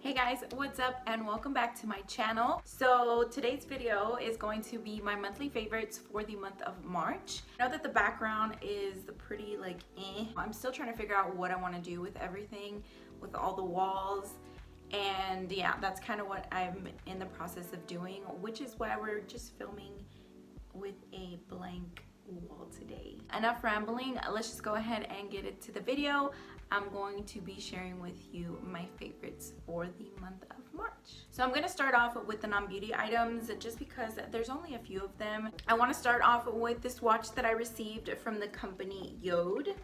Hey guys, what's up and welcome back to my channel. So today's video is going to be my monthly favorites for the month of March. I know that the background is pretty I'm still trying to figure out what I want to do with everything, with all the walls. And yeah, that's kind of what I'm in the process of doing, which is why we're just filming with a blank wall today. Enough rambling, let's just go ahead and get into the video. I'm going to be sharing with you my favorites for the month of March. So I'm going to start off with the non-beauty items just because there's only a few of them. I want to start off with this watch that I received from the company Yode.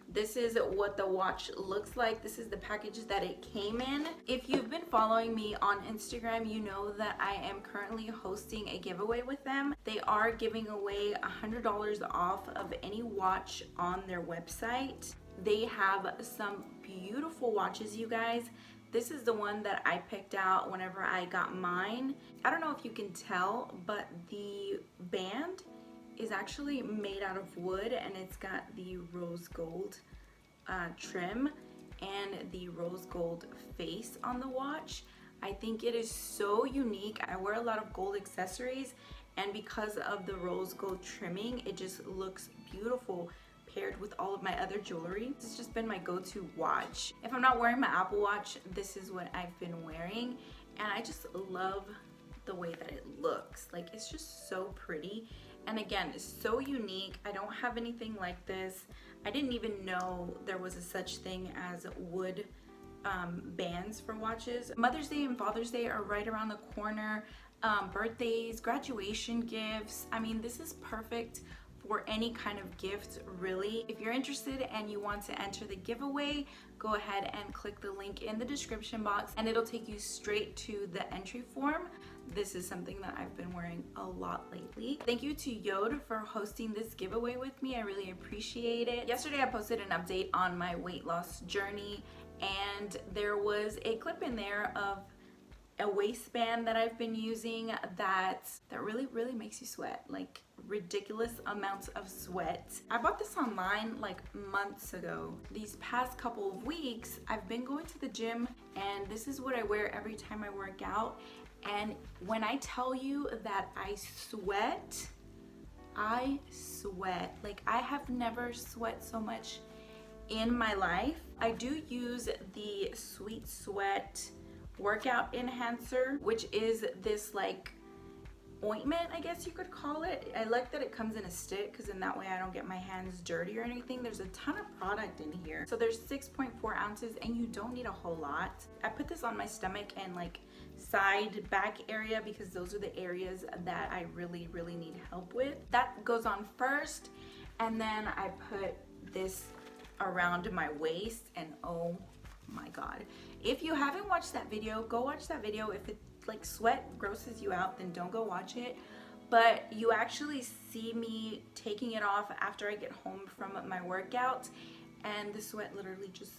This is what the watch looks like. This is the package that it came in. If you've been following me on Instagram, you know that I am currently hosting a giveaway with them. They are giving away $100 off of any watch on their website. They have some beautiful watches, you guys. This is the one that I picked out whenever I got mine. I don't know if you can tell, but the band is actually made out of wood and it's got the rose gold trim and the rose gold face on the watch. I think it is so unique. I wear a lot of gold accessories, and because of the rose gold trimming, it just looks beautiful paired with all of my other jewelry. It's just been my go-to watch. If I'm not wearing my Apple Watch, this is what I've been wearing, and I just love the way that it looks. Like, it's just so pretty. And again, it's so unique. I don't have anything like this. I didn't even know there was a such thing as wood bands for watches. Mother's Day and Father's Day are right around the corner. Birthdays, graduation gifts. I mean, this is perfect for any kind of gift, really. If you're interested and you want to enter the giveaway, go ahead and click the link in the description box and it'll take you straight to the entry form. This is something that I've been wearing a lot lately. Thank you to Yode for hosting this giveaway with me. I really appreciate it. Yesterday I posted an update on my weight loss journey, and there was a clip in there of a waistband that I've been using that really makes you sweat, like ridiculous amounts of sweat. I bought this online like months ago. These past couple of weeks I've been going to the gym, and this is what I wear every time I work out. And when I tell you that I sweat, like I have never sweat so much in my life. I do use the Sweet Sweat workout enhancer, which is this like ointment, I guess you could call it. I like that it comes in a stick because in that way I don't get my hands dirty or anything. There's a ton of product in here. So there's 6.4 ounces and you don't need a whole lot. I put this on my stomach and like side back area because those are the areas that I really need help with. That goes on first, and then I put this around my waist, and oh my god, if you haven't watched that video, go watch that video. If it like sweat grosses you out, then don't go watch it. But you actually see me taking it off after I get home from my workout, and the sweat literally just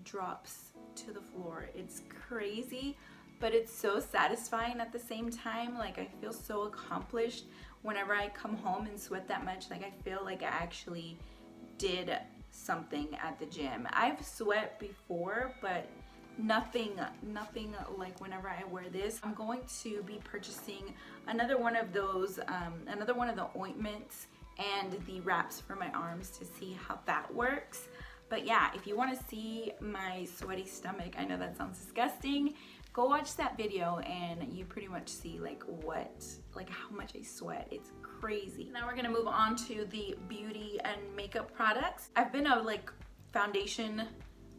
drops to the floor. It's crazy, but it's so satisfying at the same time. Like, I feel so accomplished whenever I come home and sweat that much. Like, I feel like I actually did something at the gym. I've sweat before, but nothing like whenever I wear this. I'm going to be purchasing another one of those, another one of the ointments and the wraps for my arms to see how that works. But yeah, if you want to see my sweaty stomach, I know that sounds disgusting, go watch that video and you pretty much see like how much I sweat. It's crazy. Now we're gonna move on to the beauty and makeup products. I've been a like foundation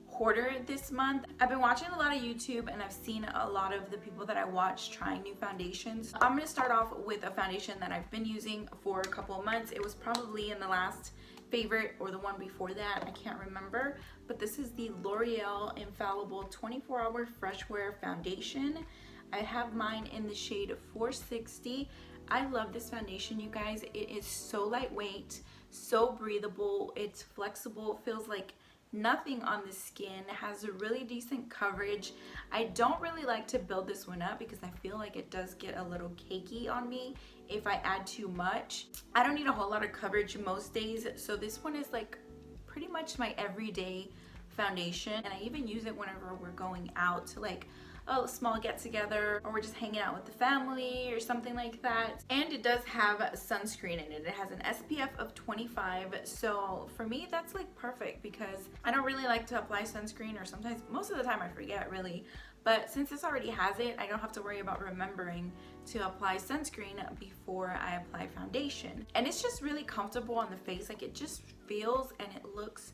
hoarder this month. I've been watching a lot of YouTube and I've seen a lot of the people that I watch trying new foundations. I'm gonna start off with a foundation that I've been using for a couple of months. It was probably in the last favorite or the one before that, I can't remember, but this is the L'Oreal Infallible 24-Hour Fresh Wear Foundation. I have mine in the shade 460. I love this foundation, you guys. It is so lightweight, so breathable, it's flexible, feels like nothing on the skin, has a really decent coverage. I don't really like to build this one up because I feel like it does get a little cakey on me if I add too much. I don't need a whole lot of coverage most days, so this one is like pretty much my everyday foundation, and I even use it whenever we're going out to like a small get together, or we're just hanging out with the family or something like that. And it does have sunscreen in it. It has an SPF of 25, so for me that's like perfect because I don't really like to apply sunscreen, or sometimes most of the time I forget really. But since this already has it, I don't have to worry about remembering to apply sunscreen before I apply foundation. And it's just really comfortable on the face. Like, it just feels and it looks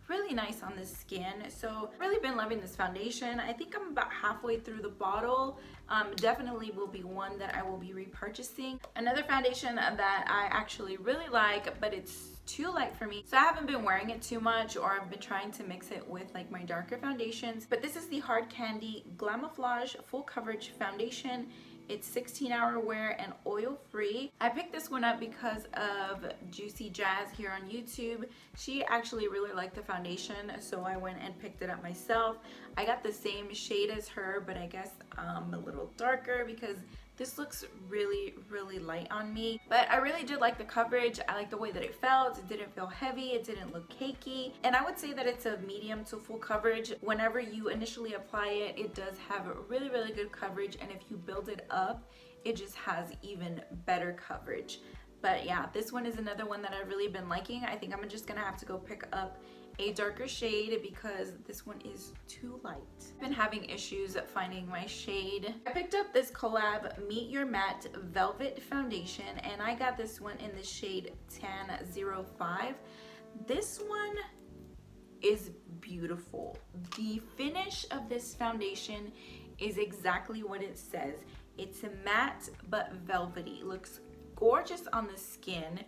really nice on the skin. So I've really been loving this foundation. I think I'm about halfway through the bottle. Definitely will be one that I will be repurchasing. Another foundation that I actually really like, but it's too light for me, so I haven't been wearing it too much, or I've been trying to mix it with like my darker foundations, but this is the Hard Candy Glamouflage Full Coverage Foundation. It's 16-hour wear and oil free. I picked this one up because of Juicy Jazz here on YouTube. She actually really liked the foundation, so I went and picked it up myself. I got the same shade as her, but I guess a little darker because this looks really, really light on me. But I really did like the coverage. I like the way that it felt. It didn't feel heavy. It didn't look cakey. And I would say that it's a medium to full coverage. Whenever you initially apply it, it does have really, really good coverage. And if you build it up, it just has even better coverage. But yeah, this one is another one that I've really been liking. I think I'm just gonna have to go pick up a darker shade because this one is too light. I've been having issues finding my shade. I picked up this collab Meet Your Matte Velvet Foundation, and I got this one in the shade Tan 05. This one is beautiful. The finish of this foundation is exactly what it says. It's a matte but velvety. It looks gorgeous on the skin,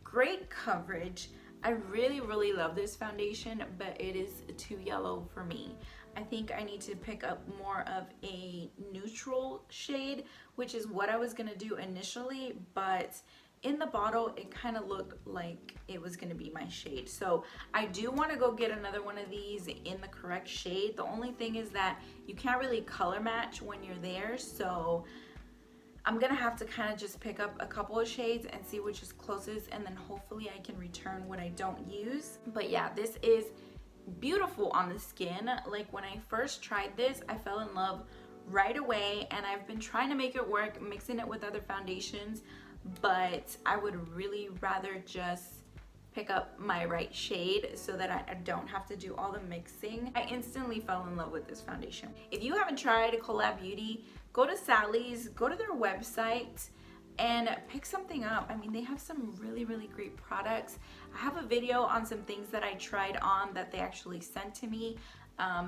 great coverage. I really, really love this foundation, but it is too yellow for me. I think I need to pick up more of a neutral shade, which is what I was gonna do initially, but in the bottle, it kind of looked like it was gonna be my shade. So I do wanna go get another one of these in the correct shade. The only thing is that you can't really color match when you're there, so I'm gonna have to kind of just pick up a couple of shades and see which is closest, and then hopefully I can return what I don't use. But yeah, this is beautiful on the skin. Like, when I first tried this, I fell in love right away, and I've been trying to make it work, mixing it with other foundations, but I would really rather just pick up my right shade so that I don't have to do all the mixing. I instantly fell in love with this foundation. If you haven't tried Collab Beauty, go to Sally's, go to their website and pick something up. I mean, they have some really, really great products. I have a video on some things that I tried on that they actually sent to me,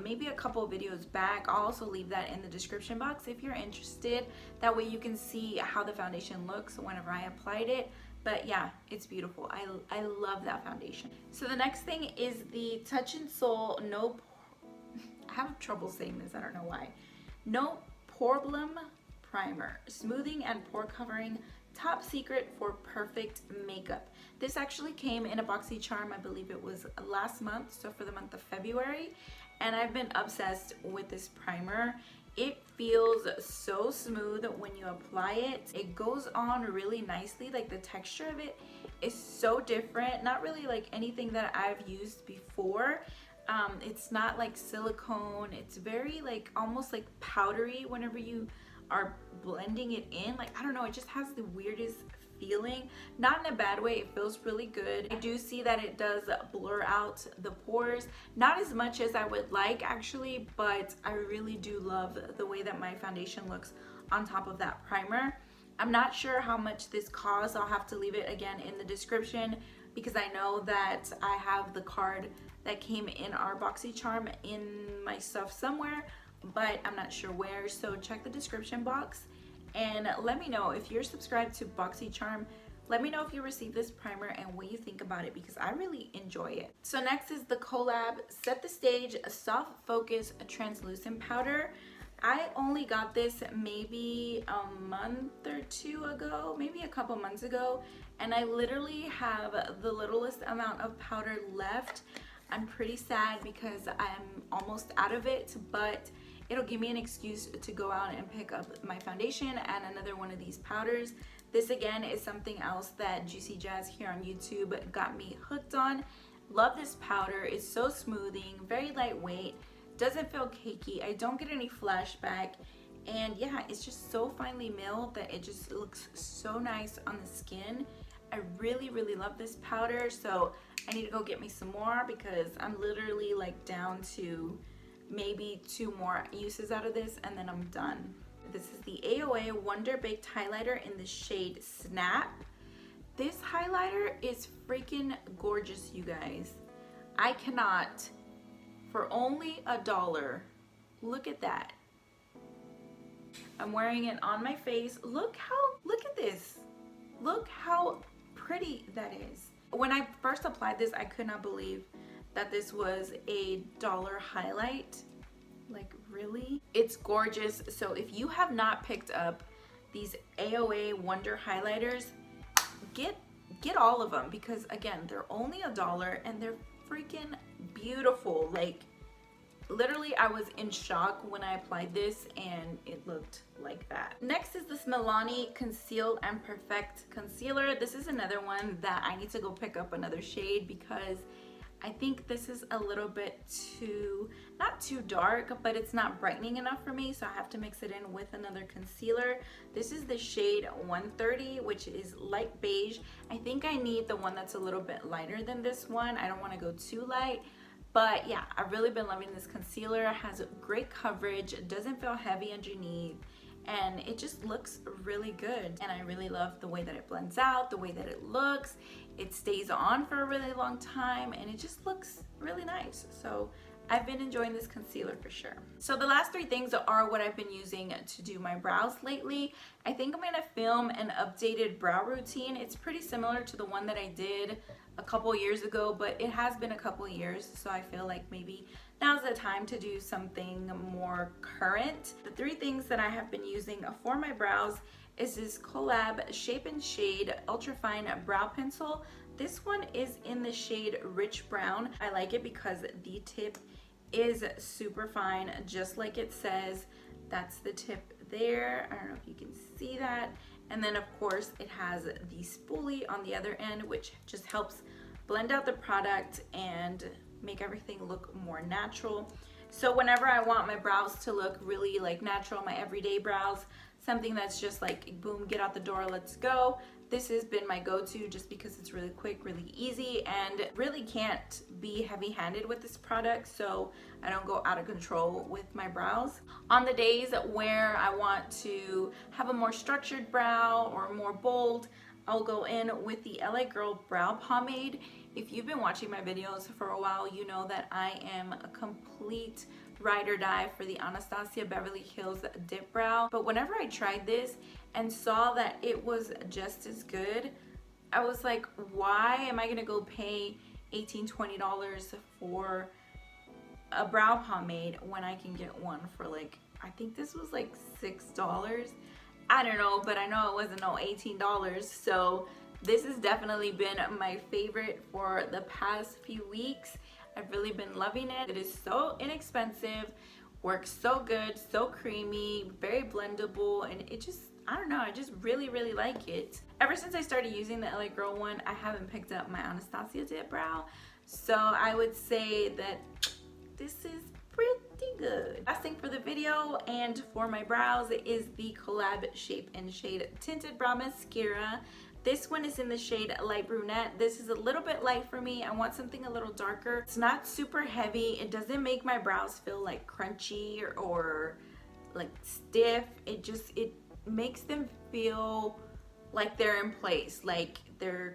maybe a couple of videos back. I'll also leave that in the description box if you're interested. That way you can see how the foundation looks whenever I applied it. But yeah, it's beautiful. I love that foundation. So the next thing is the Touch in Soul I have trouble saying this, I don't know why. No Problem Primer, smoothing and pore covering, top secret for perfect makeup. This actually came in a BOXY charm, I believe it was last month, so for the month of February, and I've been obsessed with this primer. It feels so smooth when you apply it. It goes on really nicely. Like, the texture of it is so different, not really like anything that I've used before. It's not like silicone. It's very like almost like powdery whenever you are blending it in. Like, I don't know, it just has the weirdest feeling. Not in a bad way, it feels really good. I do see that it does blur out the pores, not as much as I would like actually, but I really do love the way that my foundation looks on top of that primer. I'm not sure how much this costs. I'll have to leave it again in the description because I know that I have the card that came in our BOXY charm in my stuff somewhere, but I'm not sure where. So check the description box and let me know if you're subscribed to BOXY charm. Let me know if you received this primer and what you think about it, because I really enjoy it. So next is the Collab Set the Stage Soft Focus Translucent Powder. I only got this maybe a month or two ago, maybe a couple months ago, and I literally have the littlest amount of powder left. I'm pretty sad because I'm almost out of it, but it'll give me an excuse to go out and pick up my foundation and another one of these powders. This again is something else that Juicy Jazz here on YouTube got me hooked on. Love this powder. It's so smoothing, very lightweight, Doesn't feel cakey. I don't get any flashback. And yeah, it's just so finely milled that it just looks so nice on the skin. I really, really love this powder. So I need to go get me some more because I'm literally like down to maybe 2 more uses out of this and then I'm done. This is the AOA Wonder Baked Highlighter in the shade Snap. This highlighter is freaking gorgeous, you guys. I cannot, for only $1, look at that. I'm wearing it on my face. Look at this. Look how pretty that is. When I first applied this, I could not believe that this was $1 highlight. Like, really? It's gorgeous. So if you have not picked up these AOA Wonder highlighters, get all of them, because again, they're only $1 and they're freaking beautiful. Like, literally, I was in shock when I applied this and it looked like that. Next is this Milani Conceal and Perfect Concealer. This is another one that I need to go pick up another shade because I think this is a little bit too, not too dark, but it's not brightening enough for me, so I have to mix it in with another concealer. This is the shade 130, which is light beige. I think I need the one that's a little bit lighter than this one. I don't want to go too light. But yeah, I've really been loving this concealer. It has great coverage, it doesn't feel heavy underneath, and it just looks really good. And I really love the way that it blends out, the way that it looks. It stays on for a really long time and it just looks really nice. So I've been enjoying this concealer for sure. So the last 3 things are what I've been using to do my brows lately. I think I'm gonna film an updated brow routine. It's pretty similar to the one that I did a couple years ago, but it has been a couple years, so I feel like maybe now's the time to do something more current. The 3 things that I have been using for my brows is this Collab Shape and Shade Ultrafine Brow Pencil. This one is in the shade Rich Brown. I like it because the tip is super fine, just like it says. That's the tip there. I don't know if you can see that. And then of course it has the spoolie on the other end, which just helps blend out the product and make everything look more natural. So whenever I want my brows to look really like natural, my everyday brows, something that's just like boom, get out the door, let's go, this has been my go-to just because it's really quick, really easy, and really can't be heavy-handed with this product so I don't go out of control with my brows. On the days where I want to have a more structured brow or more bold, I'll go in with the LA Girl Brow Pomade. If you've been watching my videos for a while, you know that I am a complete ride or die for the Anastasia Beverly Hills Dip Brow. But whenever I tried this and saw that it was just as good, I was like, why am I gonna go pay $18–20 for a brow pomade when I can get one for like, I think this was like $6. I don't know, but I know it wasn't no $18. So this has definitely been my favorite for the past few weeks. I've really been loving it. It is so inexpensive, works so good, so creamy, very blendable, and it just, I don't know, I just really, really like it. Ever since I started using the LA Girl one, I haven't picked up my Anastasia Dip Brow. So I would say that this is pretty good. Last thing for the video and for my brows is the Collab Shape and Shade Tinted Brow Mascara. This one is in the shade Light Brunette. This is a little bit light for me. I want something a little darker. It's not super heavy. It doesn't make my brows feel like crunchy or like stiff. It makes them feel like they're in place, like they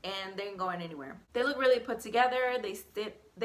ain't going anywhere. They look really put together. They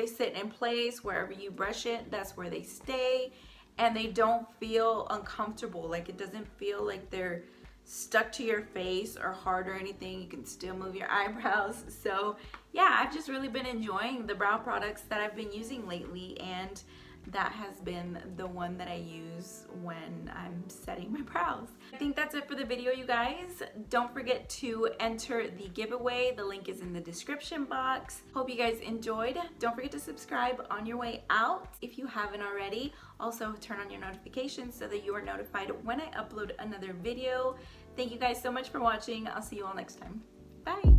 sit in place. Wherever you brush it, that's where they stay, and they don't feel uncomfortable. Like, it doesn't feel like they're stuck to your face or hard or anything. You can still move your eyebrows. So yeah, I've just really been enjoying the brow products that I've been using lately, and that has been the one that I use when I'm setting my brows. I think that's it for the video, you guys. Don't forget to enter the giveaway. The link is in the description box. Hope you guys enjoyed. Don't forget to subscribe on your way out if you haven't already. Also, turn on your notifications so that you are notified when I upload another video. Thank you guys so much for watching. I'll see you all next time. Bye.